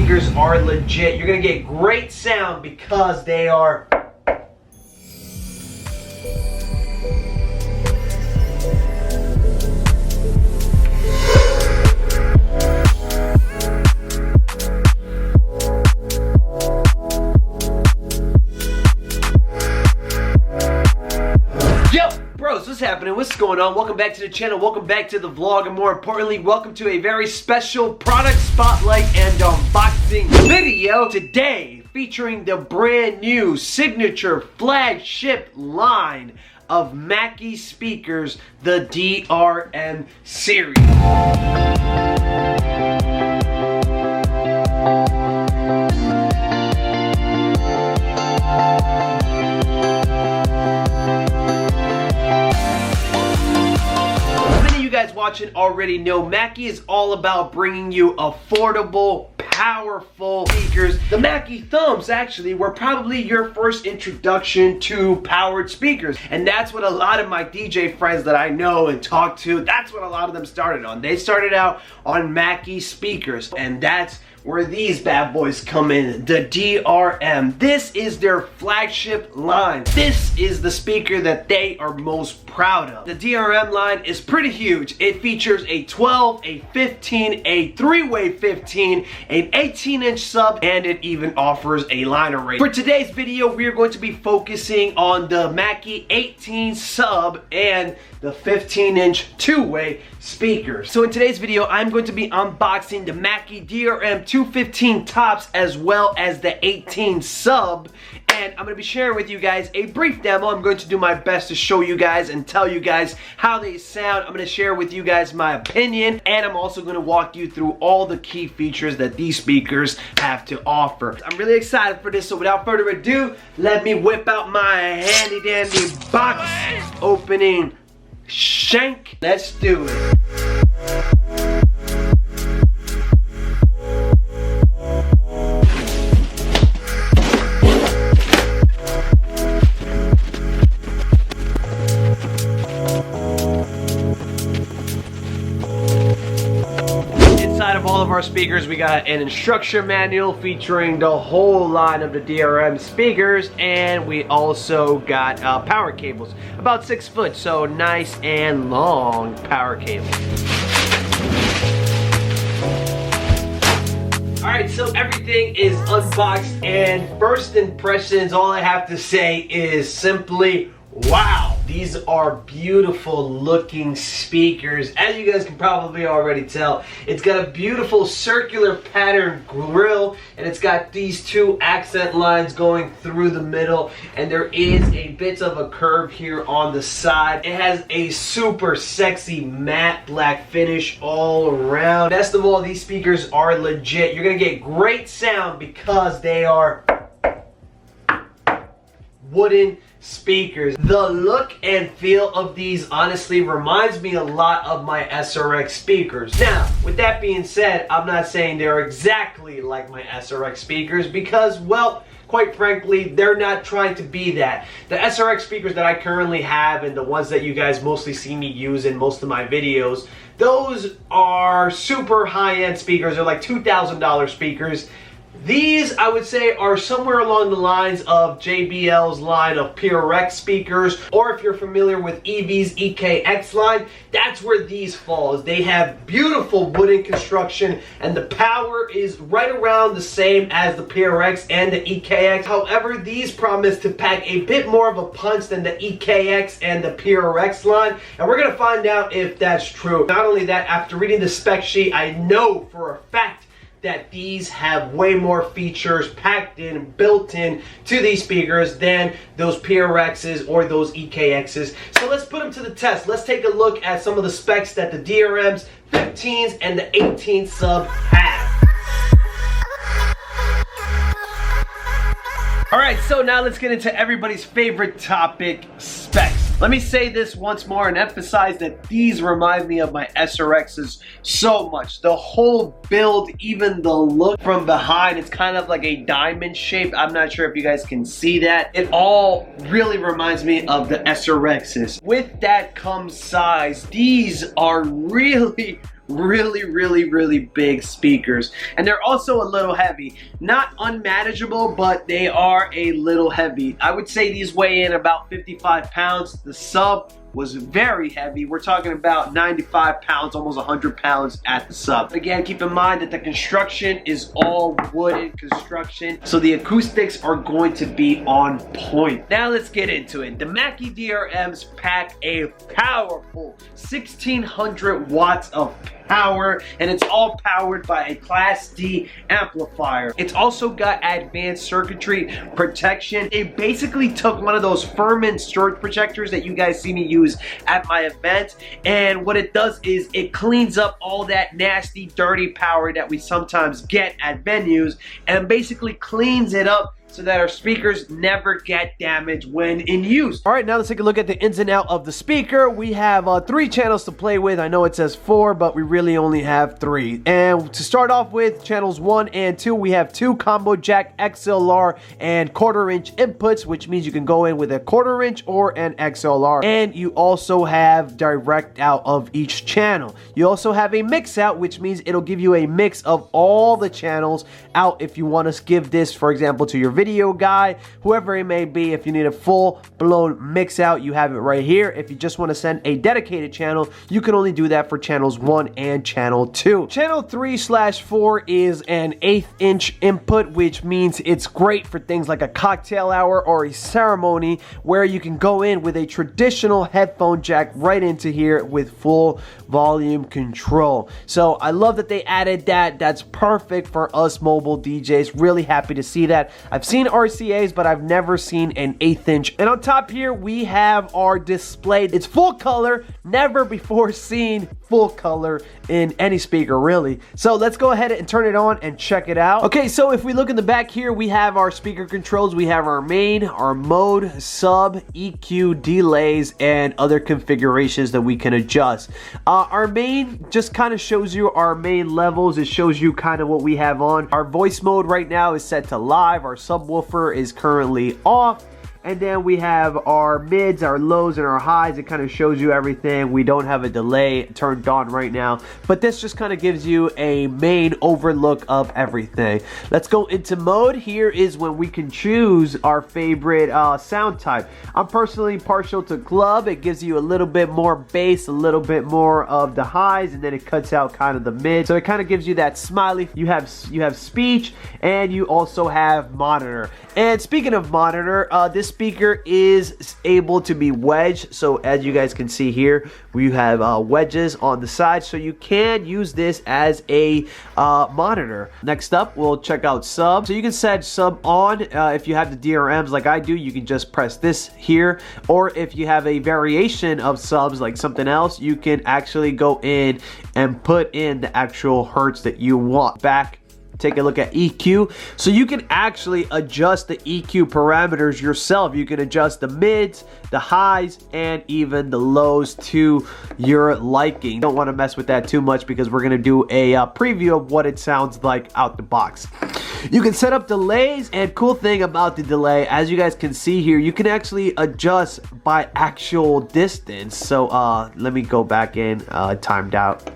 speakers are legit. You're gonna get great sound because they are what's happening? What's going on? Welcome back to the channel, welcome back to the vlog, and more importantly, welcome to a very special product spotlight and unboxing video today, featuring the brand new signature flagship line of Mackie speakers, the DRM series. Watching already know Mackie is all about bringing you affordable, powerful speakers. The Mackie thumbs actually were probably your first introduction to powered speakers, and that's what a lot of my DJ friends that I know and talk to, that's what a lot of them started on. They started out on Mackie speakers, and that's where these bad boys come in, the DRM. This is their flagship line. This is the speaker that they are most proud of. The DRM line is pretty huge. It features a 12, a 15, a 3-way 15, an 18-inch sub, and it even offers a line array. For today's video, we are going to be focusing on the Mackie 18 sub and the 15-inch 2-way speaker. So in today's video, I'm going to be unboxing the Mackie DRM 215 tops as well as the 18 sub, and I'm going to be sharing with you guys a brief demo. I'm going to do my best to show you guys and tell you guys how they sound. I'm going to share with you guys my opinion, and I'm also going to walk you through all the key features that these speakers have to offer. I'm really excited for this, so without further ado, let me whip out my handy dandy box opening shank. Let's do it. Inside of all of our speakers, we got an instruction manual featuring the whole line of the DRM speakers, and we also got power cables, about 6 foot, so nice and long power cable. Alright, so everything is unboxed, and first impressions, all I have to say is simply wow. These are beautiful looking speakers. As you guys can probably already tell, it's got a beautiful circular pattern grille, and it's got these two accent lines going through the middle, and there is a bit of a curve here on the side. It has a super sexy matte black finish all around. Best of all, these speakers are legit. You're gonna get great sound because they are wooden speakers. The look and feel of these honestly reminds me a lot of my SRX speakers. Now, with that being said, I'm not saying they're exactly like my SRX speakers because, well, quite frankly, they're not trying to be that. The SRX speakers that I currently have and the ones that you guys mostly see me use in most of my videos, those are super high-end speakers. They're like $2,000 speakers. These, I would say, are somewhere along the lines of JBL's line of PRX speakers, or if you're familiar with EV's EKX line, that's where these falls. They have beautiful wooden construction, and the power is right around the same as the PRX and the EKX. However, these promise to pack a bit more of a punch than the EKX and the PRX line, and we're going to find out if that's true. Not only that, after reading the spec sheet, I know for a fact that these have way more features packed in, built in to these speakers than those PRXs or those EKXs. So let's put them to the test. Let's take a look at some of the specs that the DRMs, 15s, and the 18 sub have. Alright, so now let's get into everybody's favorite topic, specs. Let me say this once more and emphasize that these remind me of my SRXs so much. The whole build, even the look from behind, it's kind of like a diamond shape. I'm not sure if you guys can see that. It all really reminds me of the SRXs. With that comes size. These are really really big speakers, and they're also a little heavy. Not unmanageable, but they are a little heavy. I would say these weigh in about 55 pounds. The sub was very heavy. We're talking about 95 pounds, almost 100 pounds at the sub. Again, keep in mind that the construction is all wooden construction, so the acoustics are going to be on point. Now let's get into it. The Mackie DRMs pack a powerful 1600 watts of power, and it's all powered by a Class D amplifier. It's also got advanced circuitry protection. It basically took one of those Furman storage projectors that you guys see me use at my events, and what it does is it cleans up all that nasty, dirty power that we sometimes get at venues, and basically cleans it up so that our speakers never get damaged when in use. All right, now let's take a look at the ins and outs of the speaker. We have 3 channels to play with. I know it says 4, but we really only have 3. And to start off with, channels 1 and 2, we have 2 combo jack XLR and 1/4 inch inputs, which means you can go in with a 1/4 inch or an XLR. And you also have direct out of each channel. You also have a mix out, which means it'll give you a mix of all the channels out if you want to give this, for example, to your video guy, whoever it may be. If you need a full-blown mix out, you have it right here. If you just want to send a dedicated channel, you can only do that for channels 1 and channel 2. Channel 3/4 is an 1/8 inch input, which means it's great for things like a cocktail hour or a ceremony, where you can go in with a traditional headphone jack right into here with full volume control. So I love that they added that. That's perfect for us mobile DJs. Really happy to see that. I've seen RCAs, but I've never seen an 1/8 inch. And on top here, we have our display. It's full color, never before seen full color in any speaker, really. So let's go ahead and turn it on and check it out. Okay, so if we look in the back here, we have our speaker controls. We have our main, our mode, sub, EQ, delays, and other configurations that we can adjust. Our main just kind of shows you our main levels. It shows you kind of what we have on. Our voice mode right now is set to live. Our subwoofer is currently off. And then we have our mids, our lows, and our highs. It kind of shows you everything. We don't have a delay turned on right now, but this just kind of gives you a main overlook of everything. Let's go into mode. Here is when we can choose our favorite sound type. I'm personally partial to club. It gives you a little bit more bass, a little bit more of the highs, and then it cuts out kind of the mid. So it kind of gives you that smiley. You have speech, and you also have monitor. And speaking of monitor, this speaker is able to be wedged. So as you guys can see here, we have wedges on the side, so you can use this as a monitor. Next up, we'll check out sub. So you can set sub on. If you have the DRMs like I do, you can just press this here. Or if you have a variation of subs like something else, you can actually go in and put in the actual hertz that you want. Back, take a look at EQ. So you can actually adjust the EQ parameters yourself. You can adjust the mids, the highs, and even the lows to your liking. Don't want to mess with that too much because we're going to do a preview of what it sounds like out the box. You can set up delays, and cool thing about the delay, as you guys can see here, you can actually adjust by actual distance. So let me go back in, timed out.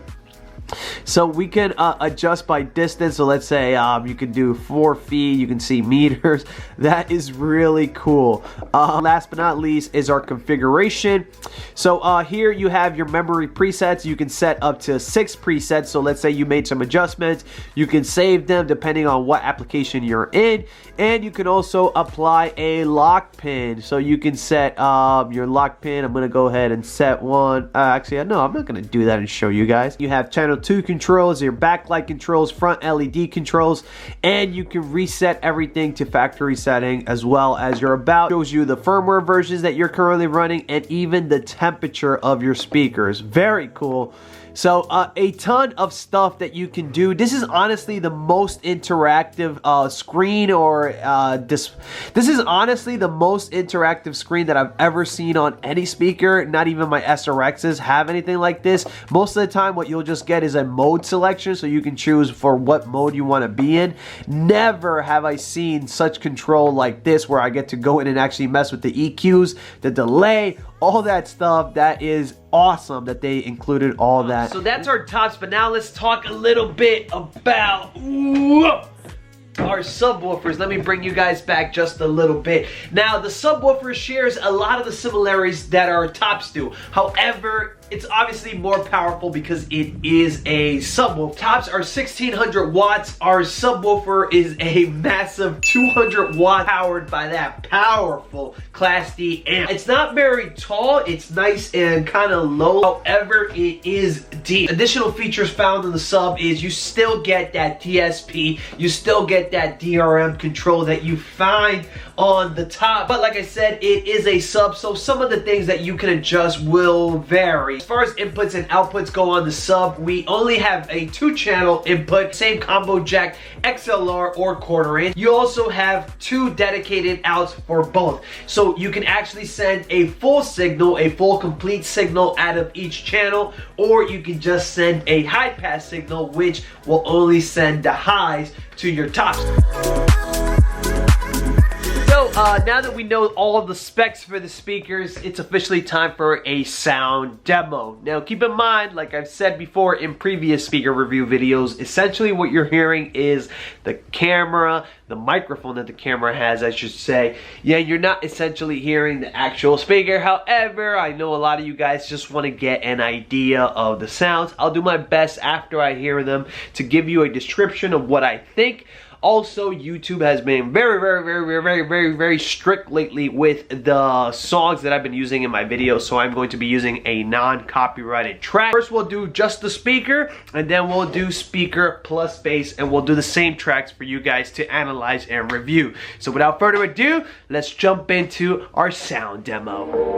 So we can adjust by distance. So let's say you can do 4 feet, you can see meters. That is really cool. Last but not least is our configuration. So here you have your memory presets. You can set up to 6 presets. So let's say you made some adjustments, you can save them depending on what application you're in. And you can also apply a lock pin. So you can set your lock pin. I'm gonna go ahead and set one. Actually, no, I'm not gonna do that and show you guys. You have channel 2 controls, your backlight controls, front LED controls, and you can reset everything to factory setting, as well as your about. Shows you the firmware versions that you're currently running and even the temperature of your speakers. Very cool. So a ton of stuff that you can do. This is honestly the most interactive screen, or this is honestly the most interactive screen that I've ever seen on any speaker. Not even my SRXs have anything like this. Most of the time what you'll just get is a mode selection, so you can choose for what mode you want to be in. Never have I seen such control like this, where I get to go in and actually mess with the EQs, the delay, all that stuff. That is awesome that they included all that. So that's our tops, but now let's talk a little bit about our subwoofers. Let me bring you guys back just a little bit. Now, the subwoofer shares a lot of the similarities that our tops do. However, it's obviously more powerful because it is a subwoofer. Tops are 1600 watts. Our subwoofer is a massive 200 watt powered by that powerful Class D amp. It's not very tall. It's nice and kind of low. However, it is deep. Additional features found in the sub is you still get that DSP. You still get that DRM control that you find on the top. But like I said, it is a sub, so some of the things that you can adjust will vary. As far as inputs and outputs go on the sub, we only have a 2-channel input, same combo jack, XLR or quarter inch. You also have 2 dedicated outs for both. So you can actually send a full signal, a full complete signal out of each channel, or you can just send a high pass signal, which will only send the highs to your tops. So now that we know all of the specs for the speakers, it's officially time for a sound demo. Now keep in mind, like I've said before in previous speaker review videos, essentially what you're hearing is the camera, the microphone that the camera has, I should say. Yeah, you're not essentially hearing the actual speaker. However, I know a lot of you guys just want to get an idea of the sounds. I'll do my best after I hear them to give you a description of what I think. Also, YouTube has been very strict lately with the songs that I've been using in my videos, so I'm going to be using a non-copyrighted track. First, we'll do just the speaker, and then we'll do speaker plus bass, and we'll do the same tracks for you guys to analyze and review. So without further ado, let's jump into our sound demo.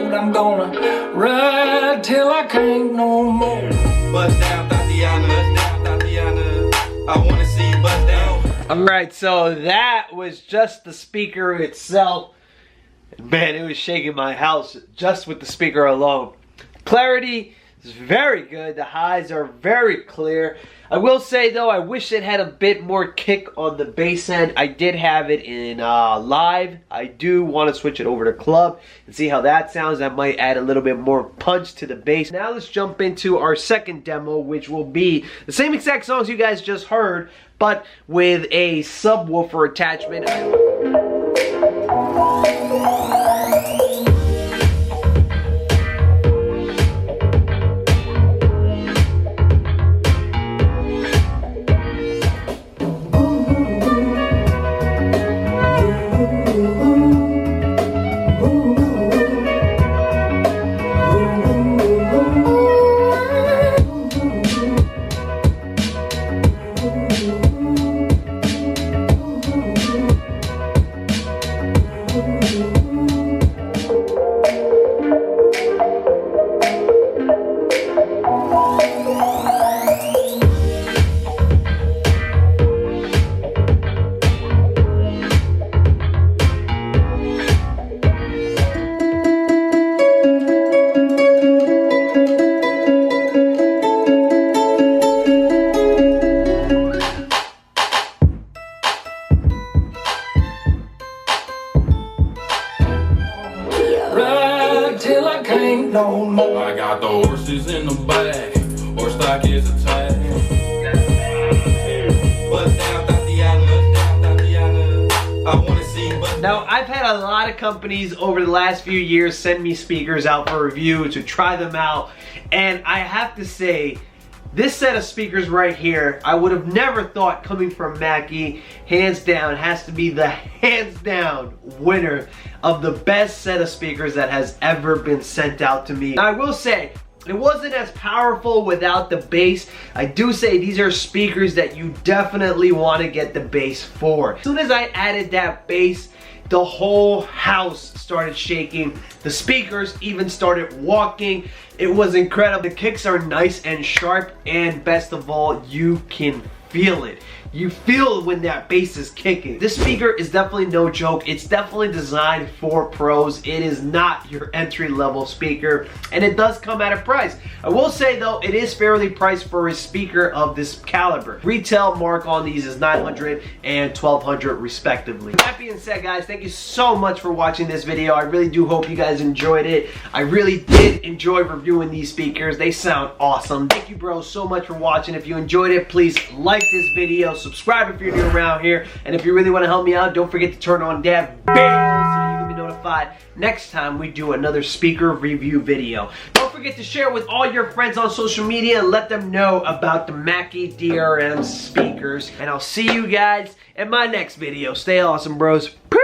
I'm gonna ride till I can't no more. Bust down, Tatiana, I wanna see you bust down. Alright, so that was just the speaker itself. Man, it was shaking my house just with the speaker alone. Clarity is very good. The highs are very clear. I will say though, I wish it had a bit more kick on the bass end. I did have it in live. I do want to switch it over to club and see how that sounds. That might add a little bit more punch to the bass. Now let's jump into our second demo, which will be the same exact songs you guys just heard, but with a subwoofer attachment. No more. I got the horses in the back, horse stock is attacked. Bust down, Tatiana, I wanna see. Now, I've had a lot of companies over the last few years send me speakers out for review to try them out, and I have to say, This set of speakers right here, I would have never thought coming from Mackie, hands down, has to be the hands down winner of the best set of speakers that has ever been sent out to me. Now, I will say, it wasn't as powerful without the bass. I do say these are speakers that you definitely want to get the bass for. As soon as I added that bass, the whole house started shaking. The speakers even started walking. It was incredible. The kicks are nice and sharp, and best of all, you can feel it. You feel when that bass is kicking. This speaker is definitely no joke. It's definitely designed for pros. It is not your entry-level speaker, and it does come at a price. I will say though, it is fairly priced for a speaker of this caliber. Retail mark on these is $900 and $1,200 respectively. That being said, guys, thank you so much for watching this video. I really do hope you guys enjoyed it. I really did enjoy reviewing these speakers. They sound awesome. Thank you, bros, so much for watching. If you enjoyed it, please like this video, subscribe if you're new around here, and if you really want to help me out, don't forget to turn on that bell so you can be notified next time we do another speaker review video. Don't forget to share with all your friends on social media and let them know about the Mackie DRM speakers, and I'll see you guys in my next video. Stay awesome, bros. Peace.